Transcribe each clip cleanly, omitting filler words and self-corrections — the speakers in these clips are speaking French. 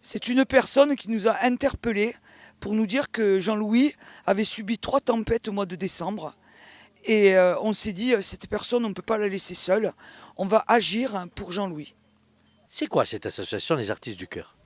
C'est une personne qui nous a interpellés pour nous dire que Jean-Louis avait subi 3 tempêtes au mois de décembre. Et on s'est dit, cette personne, on ne peut pas la laisser seule. On va agir pour Jean-Louis. C'est quoi cette association Les Artistes du Cœur?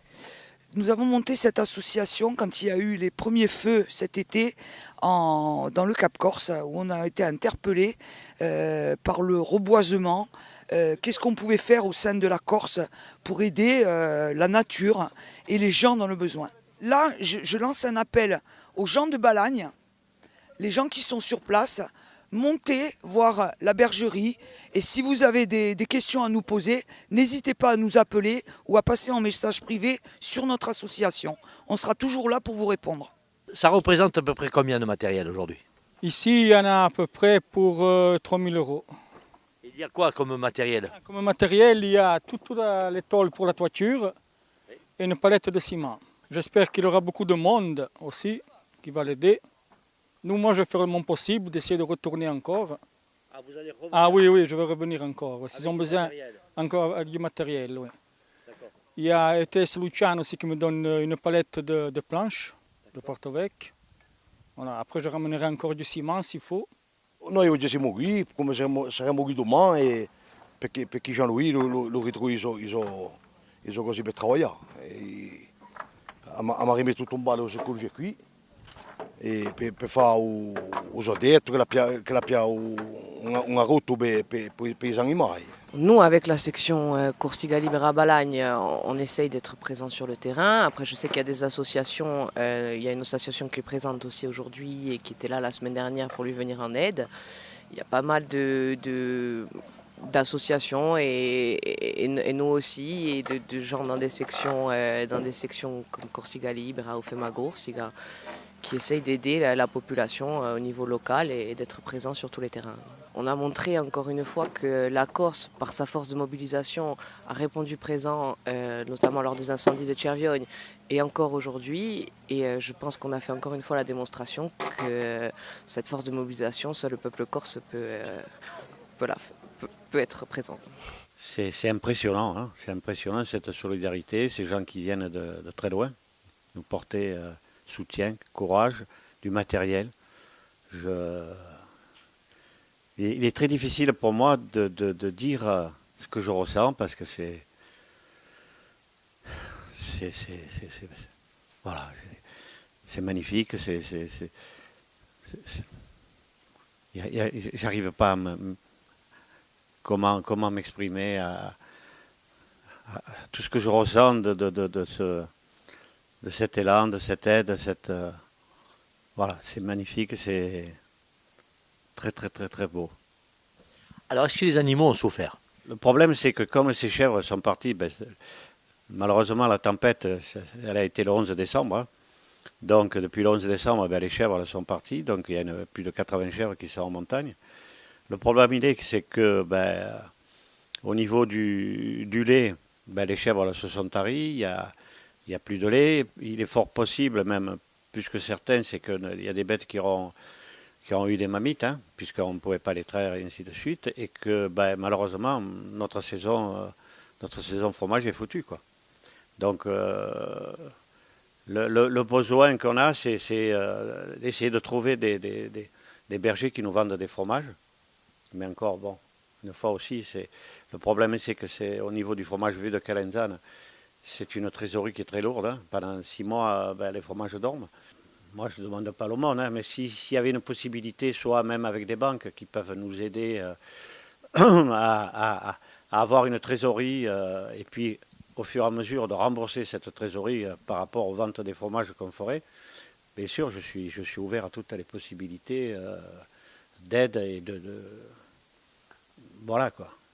Nous avons monté cette association quand il y a eu les premiers feux cet été dans le Cap Corse, où on a été interpellés par le reboisement. Qu'est-ce qu'on pouvait faire au sein de la Corse pour aider la nature et les gens dans le besoin. Là, je lance un appel aux gens de Balagne, les gens qui sont sur place, montez voir la bergerie et si vous avez des questions à nous poser, n'hésitez pas à nous appeler ou à passer en message privé sur notre association. On sera toujours là pour vous répondre. Ça représente à peu près combien de matériel aujourd'hui? Ici, il y en a à peu près pour 3 000 euros. Il y a quoi comme matériel? Comme matériel, il y a toute les tôles pour la toiture et une palette de ciment. J'espère qu'il y aura beaucoup de monde aussi qui va l'aider. Moi, je ferai mon possible d'essayer de retourner encore. Ah, vous allez revenir? Ah oui, je vais revenir encore. S'ils ont besoin matériel. encore avec du matériel, oui. D'accord. Il y a ETS Luciano aussi qui me donne une palette de planches de Porto Vecchio. Voilà. Après, je ramènerai encore du ciment s'il faut. Noi oggi siamo qui, come saremo qui domani, perché Jean-Louis lo ritrovo iso così per lavorare. Abbiamo rimesso tutto un ballo su quello qui e per fare os adeptos che l'abbia una rotta per gli animali. Nous, avec la section Corsica Libera Balagne, on essaye d'être présent sur le terrain. Après, je sais qu'il y a des associations. Il y a une association qui est présente aussi aujourd'hui et qui était là la semaine dernière pour lui venir en aide. Il y a pas mal d'associations et nous aussi, et de gens dans des sections comme Corsica Libera ou Femagorsica, qui essayent d'aider la population au niveau local et d'être présent sur tous les terrains. On a montré encore une fois que la Corse, par sa force de mobilisation, a répondu présent, notamment lors des incendies de Cerviogne et encore aujourd'hui. Et je pense qu'on a fait encore une fois la démonstration que cette force de mobilisation, seul le peuple corse peut être présent. C'est impressionnant, hein. C'est impressionnant cette solidarité, ces gens qui viennent de très loin, nous porter soutien, courage, du matériel. Il est très difficile pour moi de dire ce que je ressens parce que voilà, c'est magnifique. J'arrive pas à comment m'exprimer à tout ce que je ressens de cet élan, de cette aide, voilà, c'est magnifique, c'est très très très très beau. Alors, est-ce que les animaux ont souffert? Le problème, c'est que comme ces chèvres sont parties, malheureusement la tempête, elle a été le 11 décembre. Hein. Donc depuis le 11 décembre, les chèvres elles sont parties, donc il y a plus de 80 chèvres qui sont en montagne. Le problème, c'est que au niveau du lait, les chèvres elles se sont taries, il n'y a plus de lait. Il est fort possible, même plus que certain, c'est qu'il y a des bêtes qui ont eu des mammites, hein, puisqu'on ne pouvait pas les traire et ainsi de suite, et que malheureusement, notre saison fromage est foutue, quoi. Donc, le besoin qu'on a, c'est d'essayer de trouver des bergers qui nous vendent des fromages. Mais encore, bon, une fois aussi, le problème, c'est que c'est au niveau du fromage vu de Calenzane, c'est une trésorerie qui est très lourde. Hein. Pendant 6 mois, les fromages dorment. Moi, je ne demande pas l'aumône, hein, mais s'il y avait une possibilité, soit même avec des banques qui peuvent nous aider à avoir une trésorerie et puis au fur et à mesure de rembourser cette trésorerie par rapport aux ventes des fromages qu'on ferait, bien sûr, je suis ouvert à toutes les possibilités d'aide et voilà quoi.